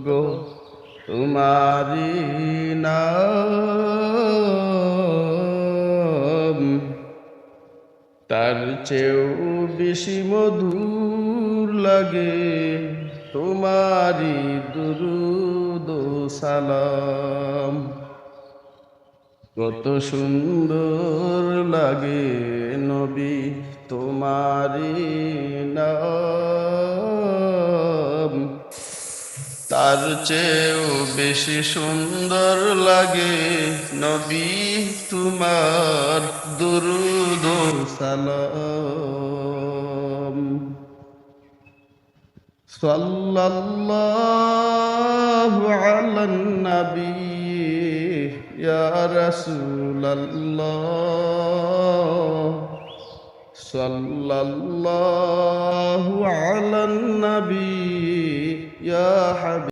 গো তোমারি নাম তার চেয়েও বেশি মধুর লাগে তোমারি দুরূদ ও সালাম। কত সুন্দর লাগে নবী তোমারি নাম, তার চেয়েও বেশি সুন্দর লাগে নবী তোমার দুরূদ ও সালাম। সাল্লাল্লাহু আলান নবী ইয়া রাসূলাল্লাহ, সাল্লাল্লাহু আলান নবী ইয়া হাবিব।